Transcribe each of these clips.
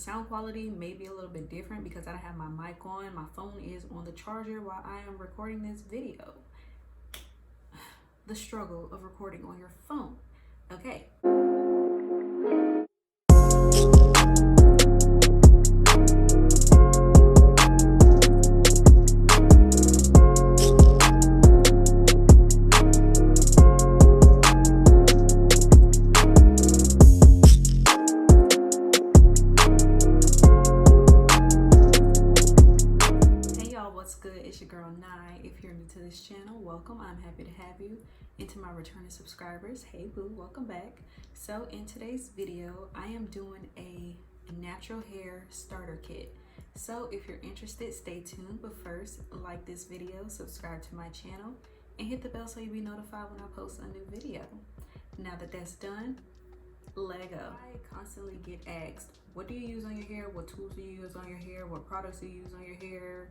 sound quality may be a little bit different because I don't have my mic on. My phone is on the charger while I am recording this video. The struggle of recording on your phone. Okay. What's good? It's your girl Nai. If you're new to this channel, welcome. I'm happy to have you. And to my returning subscribers, hey boo, welcome back. So in today's video, I am doing a natural hair starter kit. So if you're interested, stay tuned. But first, like this video, subscribe to my channel, and hit the bell so you'll be notified when I post a new video. Now that that's done, let go. I constantly get asked, what do you use on your hair? What tools do you use on your hair? What products do you use on your hair?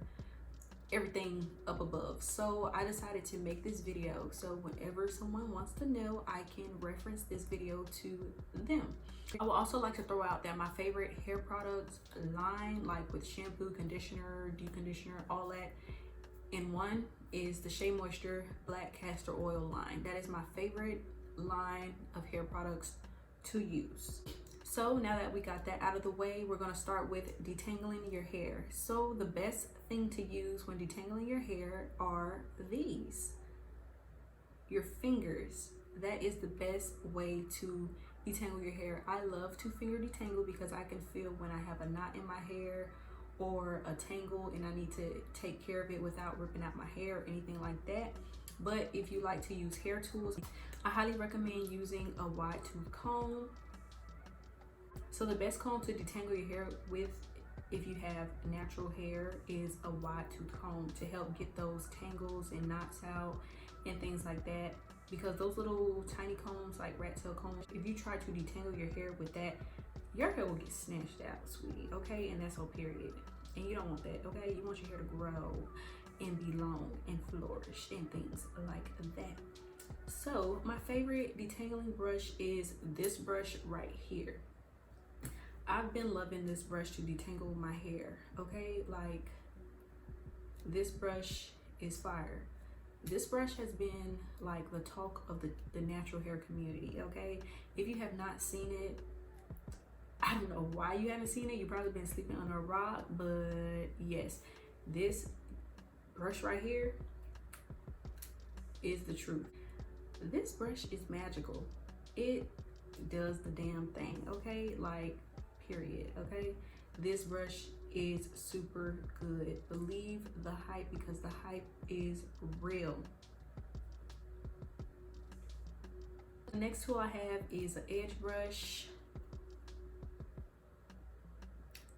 Everything up above. So I decided to make this video so whenever someone wants to know, I can reference this video to them. I would also like to throw out that my favorite hair products line, like with shampoo, conditioner, deep conditioner, all that in one, is the Shea Moisture Black Castor Oil line. That is my favorite line of hair products to use. So now that we got that out of the way, we're going to start with detangling your hair. So the best thing to use when detangling your hair are these. Your fingers. That is the best way to detangle your hair. I love to finger detangle because I can feel when I have a knot in my hair or a tangle and I need to take care of it without ripping out my hair or anything like that. But if you like to use hair tools, I highly recommend using a wide tooth comb. So the best comb to detangle your hair with, if you have natural hair, is a wide tooth comb to help get those tangles and knots out and things like that. Because those little tiny combs, like rat tail combs, if you try to detangle your hair with that, your hair will get snatched out, sweetie, okay? And that's all, period. And you don't want that, okay? You want your hair to grow and be long and flourish and things like that. So my favorite detangling brush is this brush right here. I've been loving this brush to detangle my hair, okay? Like, this brush is fire. This brush has been like the talk of the natural hair community, okay? If you have not seen it, I don't know why you haven't seen it. You've probably been sleeping under a rock, but yes, this brush right here is the truth. This brush is magical. It does the damn thing, okay? Like, period, okay? This brush is super good. Believe the hype because the hype is real. The next tool I have is an edge brush.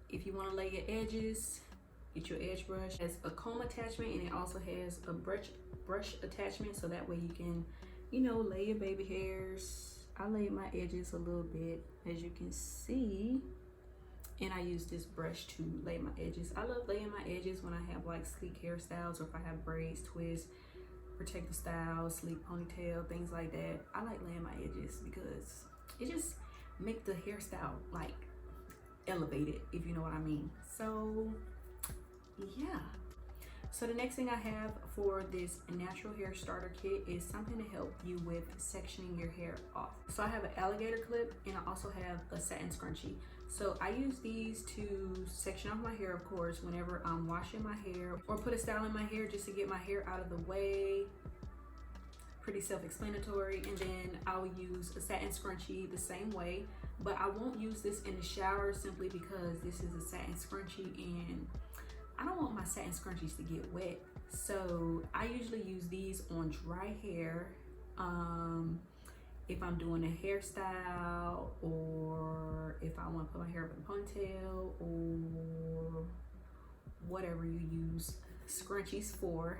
If you want to lay your edges, get your edge brush. It has a comb attachment and it also has a brush attachment, so that way you can, you know, lay your baby hairs. I laid my edges a little bit, as you can see. And I use this brush to lay my edges. I love laying my edges when I have like sleek hairstyles, or if I have braids, twists, protective styles, sleek ponytail, things like that. I like laying my edges because it just makes the hairstyle like elevated, if you know what I mean. So yeah. So the next thing I have for this natural hair starter kit is something to help you with sectioning your hair off. So I have an alligator clip and I also have a satin scrunchie. So I use these to section off my hair, of course, whenever I'm washing my hair or put a style in my hair just to get my hair out of the way. Pretty self-explanatory. And then I'll use a satin scrunchie the same way, but I won't use this in the shower simply because this is a satin scrunchie and I don't want my satin scrunchies to get wet. So I usually use these on dry hair. If I'm doing a hairstyle, or if I want to put my hair up in a ponytail, or whatever you use scrunchies for.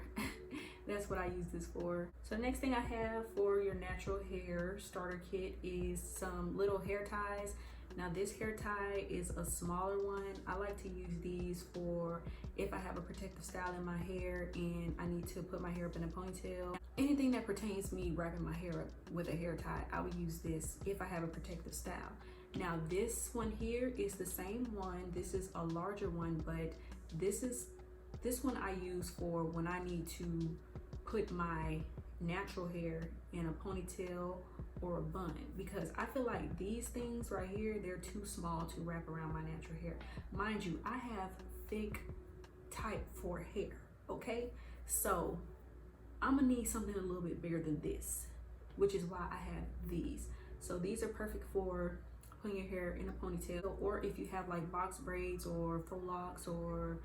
That's what I use this for. So the next thing I have for your natural hair starter kit is some little hair ties. Now this hair tie is a smaller one. I like to use these for if I have a protective style in my hair and I need to put my hair up in a ponytail. Anything that pertains to me wrapping my hair up with a hair tie, I would use this if I have a protective style. Now this one here is the same one. This is a larger one, but this one I use for when I need to put my natural hair in a ponytail or a bun, because I feel like these things right here, they're too small to wrap around my natural hair. Mind you, I have thick type 4 hair, okay? So I'm gonna need something a little bit bigger than this, which is why I have these. So these are perfect for putting your hair in a ponytail, or if you have like box braids or faux locks, or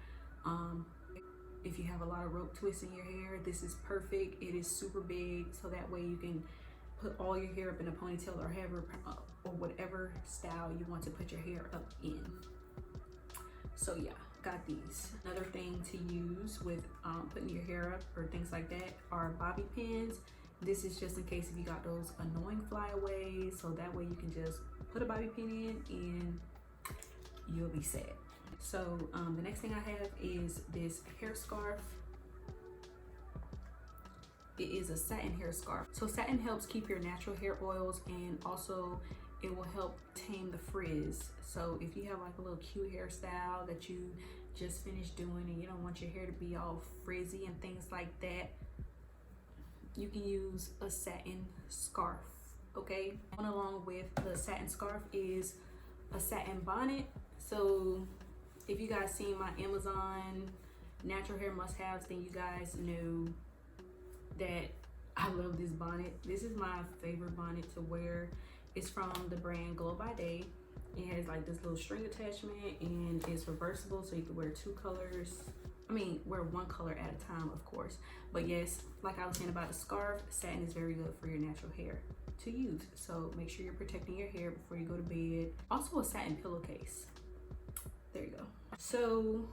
if you have a lot of rope twists in your hair, this is perfect. It is super big, so that way you can put all your hair up in a ponytail or have or whatever style you want to put your hair up in. So yeah, got these. Another thing to use with putting your hair up or things like that are bobby pins. This is just in case if you got those annoying flyaways, so that way you can just put a bobby pin in and you'll be set. So the next thing I have is this hair scarf. It is a satin hair scarf. So satin helps keep your natural hair oils, and also it will help tame the frizz. So if you have like a little cute hairstyle that you just finished doing and you don't want your hair to be all frizzy and things like that, you can use a satin scarf, okay? Going along with the satin scarf is a satin bonnet. So if you guys seen my Amazon natural hair must-haves, then you guys know that I love this bonnet. This is my favorite bonnet to wear. It's from the brand Glow by Day. It has like this little string attachment and it's reversible, so you can wear 2 colors. I mean, wear 1 color at a time, of course. But yes, like I was saying about the scarf, satin is very good for your natural hair to use. So make sure you're protecting your hair before you go to bed. Also a satin pillowcase. There you go. So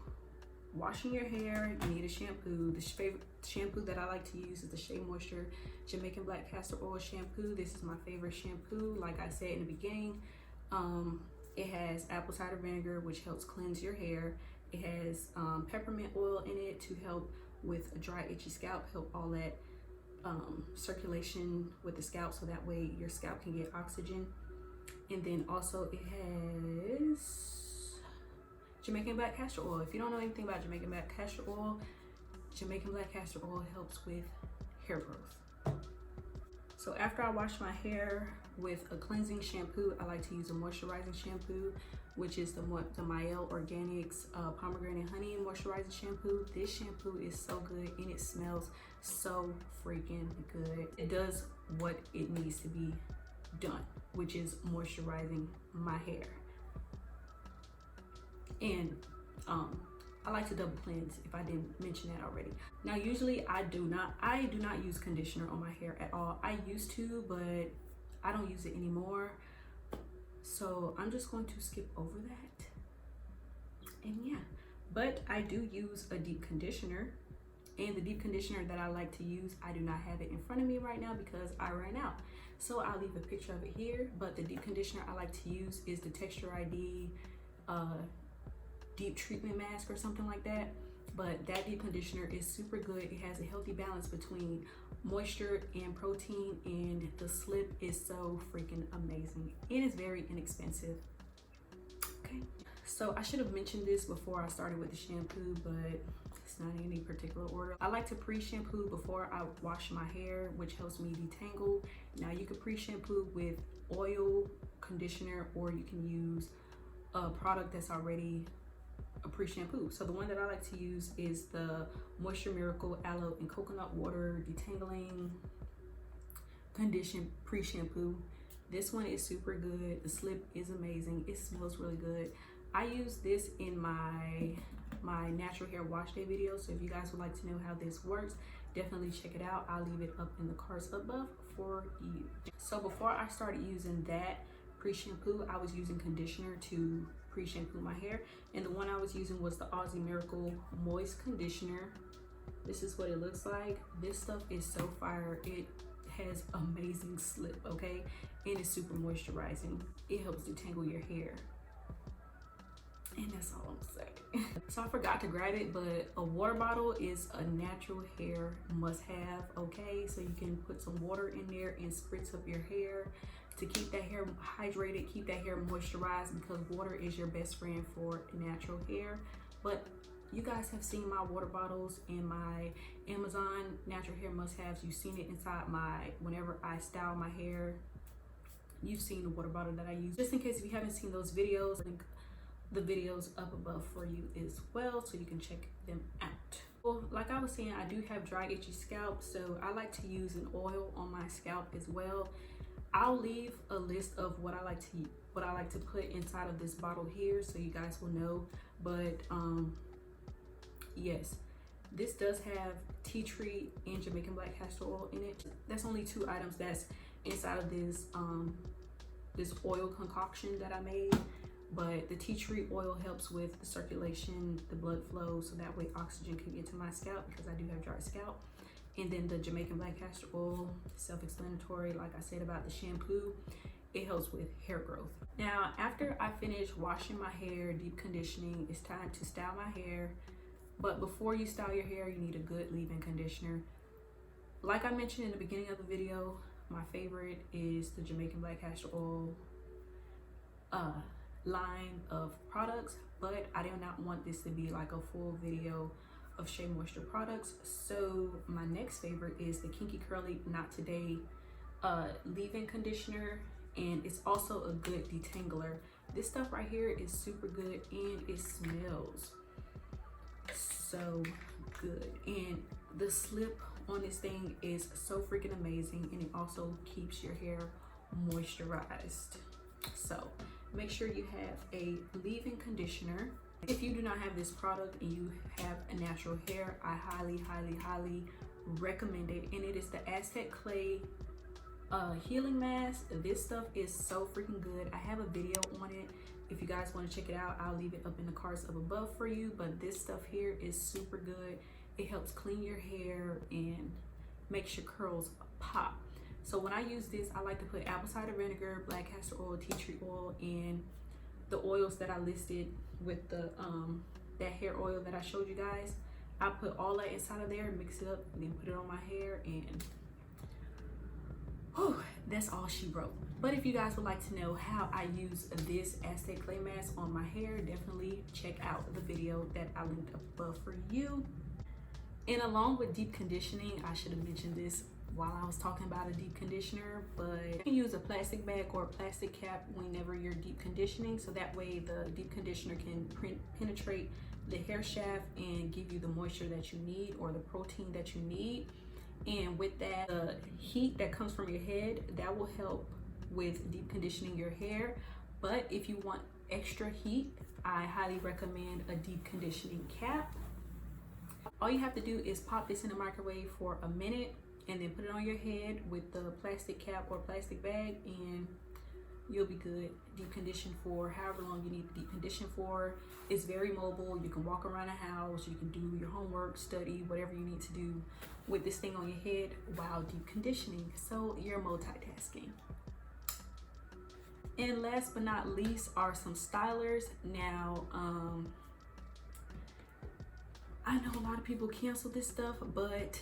washing your hair, you need a shampoo. The favorite shampoo that I like to use is the Shea Moisture Jamaican Black Castor Oil shampoo. This is my favorite shampoo. Like I said in the beginning, it has apple cider vinegar, which helps cleanse your hair. It has peppermint oil in it to help with a dry, itchy scalp, help all that circulation with the scalp, so that way your scalp can get oxygen. And then also it has Jamaican Black Castor Oil. If you don't know anything about Jamaican Black Castor Oil helps with hair growth. So after I wash my hair with a cleansing shampoo, I like to use a moisturizing shampoo, which is the Mael Organics Pomegranate Honey Moisturizing Shampoo. This shampoo is so good and it smells so freaking good. It does what it needs to be done, which is moisturizing my hair. And I like to double cleanse if I didn't mention that already. Now usually I do not use conditioner on my hair at all. I used to, but I don't use it anymore. So I'm just going to skip over that. And yeah, but I do use a deep conditioner, and the deep conditioner that I like to use, I do not have it in front of me right now because I ran out. So I'll leave a picture of it here, but the deep conditioner I like to use is the Texture ID deep treatment mask or something like that. But that deep conditioner is super good. It has a healthy balance between moisture and protein, and the slip is so freaking amazing. It is very inexpensive. Okay, so I should have mentioned this before I started with the shampoo, but it's not in any particular order. I like to pre-shampoo before I wash my hair, which helps me detangle. Now you can pre-shampoo with oil, conditioner, or you can use a product that's already a pre-shampoo. So the one that I like to use is the Moisture Miracle Aloe and Coconut Water Detangling Condition Pre-Shampoo. This one is super good. The slip is amazing. It smells really good. I use this in my natural hair wash day video, so if you guys would like to know how this works, definitely check it out. I'll leave it up in the cards above for you. So before I started using that pre-shampoo, I was using conditioner to pre-shampoo my hair, and the one I was using was the Aussie Miracle Moist Conditioner. This is what it looks like. This stuff is so fire. It has amazing slip, okay, and it's super moisturizing. It helps detangle your hair, and that's all I'm saying. So I forgot to grab it, but a water bottle is a natural hair must-have, okay? So you can put some water in there and spritz up your hair. to keep that hair hydrated, keep that hair moisturized, because water is your best friend for natural hair. But you guys have seen my water bottles in my Amazon natural hair must-haves. You've seen it inside whenever I style my hair. You've seen the water bottle that I use. Just in case if you haven't seen those videos, link the videos up above for you as well, so you can check them out. Well, like I was saying, I do have dry, itchy scalp, so I like to use an oil on my scalp as well. I'll leave a list of what I like to put inside of this bottle here, so you guys will know. But yes, this does have tea tree and Jamaican black castor oil in it. That's only 2 items that's inside of this this oil concoction that I made. But the tea tree oil helps with the circulation, the blood flow, so that way oxygen can get to my scalp, because I do have dry scalp. And then the Jamaican black castor oil, self-explanatory, like I said about the shampoo, it helps with hair growth. Now, after I finish washing my hair, deep conditioning, it's time to style my hair. But before you style your hair, you need a good leave-in conditioner. Like I mentioned in the beginning of the video, my favorite is the Jamaican black castor oil line of products, but I do not want this to be like a full video of Shea Moisture products. So my next favorite is the Kinky Curly Not Today leave-in conditioner, and it's also a good detangler. This stuff right here is super good, and it smells so good, and the slip on this thing is so freaking amazing, and it also keeps your hair moisturized. So make sure you have a leave-in conditioner. If you do not have this product and you have a natural hair, I highly recommend it. And it is the Aztec Clay healing mask. This stuff is so freaking good. I have a video on it. If you guys want to check it out, I'll leave it up in the cards up above for you. But this stuff here is super good. It helps clean your hair and makes your curls pop. So when I use this, I like to put apple cider vinegar, black castor oil, tea tree oil, and the oils that I listed with the that hair oil that I showed you guys. I put all that inside of there, mix it up, and then put it on my hair, and whew, that's all she wrote. But if you guys would like to know how I use this Aztec Clay mask on my hair, definitely check out the video that I linked up above for you. And along with deep conditioning, I should have mentioned this while I was talking about a deep conditioner, but you can use a plastic bag or a plastic cap whenever you're deep conditioning, so that way the deep conditioner can penetrate the hair shaft and give you the moisture that you need, or the protein that you need. And with that, the heat that comes from your head, that will help with deep conditioning your hair. But if you want extra heat, I highly recommend a deep conditioning cap. All you have to do is pop this in the microwave for a minute, and then put it on your head with the plastic cap or plastic bag, and you'll be good. Deep condition for however long you need to deep condition for. It's very mobile. You can walk around the house, you can do your homework, study, whatever you need to do with this thing on your head while deep conditioning. So you're multitasking. And last but not least are some stylers. Now, I know a lot of people cancel this stuff, but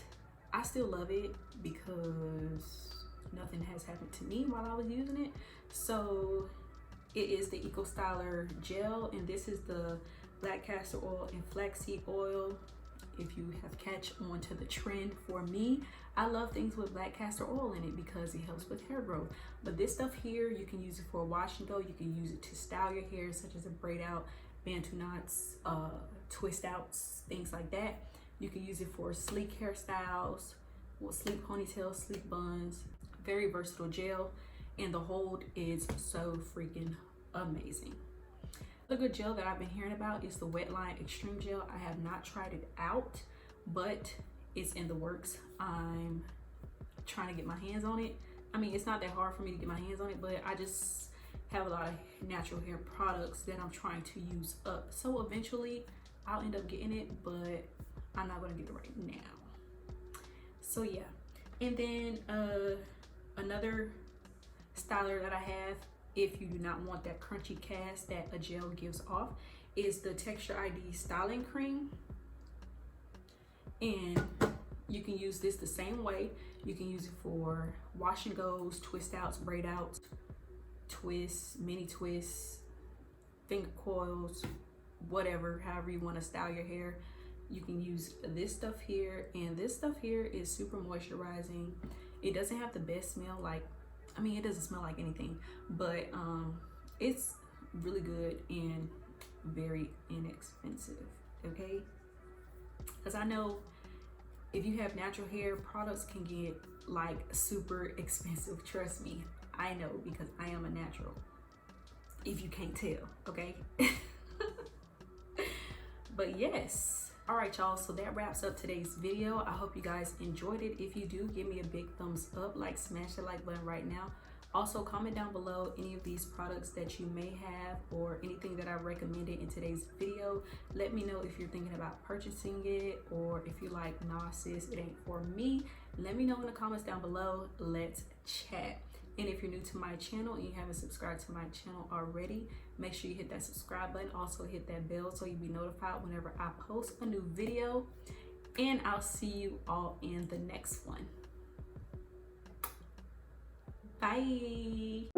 I still love it because nothing has happened to me while I was using it. So it is the Eco Styler gel, and this is the black castor oil and flaxseed oil. If you have catch on to the trend, for me, I love things with black castor oil in it because it helps with hair growth. But this stuff here, you can use it for a wash and go. You can use it to style your hair, such as a braid out, bantu knots, twist outs, things like that. You can use it for sleek hairstyles, well, sleek ponytails, sleek buns. Very versatile gel, and the hold is so freaking amazing. The good gel that I've been hearing about is the Wetline Extreme Gel. I have not tried it out, but it's in the works. I'm trying to get my hands on it. I mean, it's not that hard for me to get my hands on it, but I just have a lot of natural hair products that I'm trying to use up. So eventually I'll end up getting it, but I'm not gonna get it right now. So yeah, and then another styler that I have, if you do not want that crunchy cast that a gel gives off, is the Texture ID Styling Cream. And you can use this the same way. You can use it for wash and goes, twist outs, braid outs, twists, mini twists, finger coils, whatever, however you want to style your hair. You can use this stuff here, and this stuff here is super moisturizing. It doesn't have the best smell, like, I mean, it doesn't smell like anything, but it's really good and very inexpensive, okay? Because I know if you have natural hair, products can get like super expensive. Trust me, I know, because I am a natural, if you can't tell, okay? But yes, all right, y'all, so that wraps up today's video. I hope you guys enjoyed it. If you do, give me a big thumbs up, like, smash the like button right now. Also, comment down below any of these products that you may have or anything that I recommended in today's video. Let me know if you're thinking about purchasing it, or if you're like, nah sis, it ain't for me. Let me know in the comments down below. Let's chat. And if you're new to my channel and you haven't subscribed to my channel already, make sure you hit that subscribe button. Also hit that bell so you'll be notified whenever I post a new video. And I'll see you all in the next one. Bye.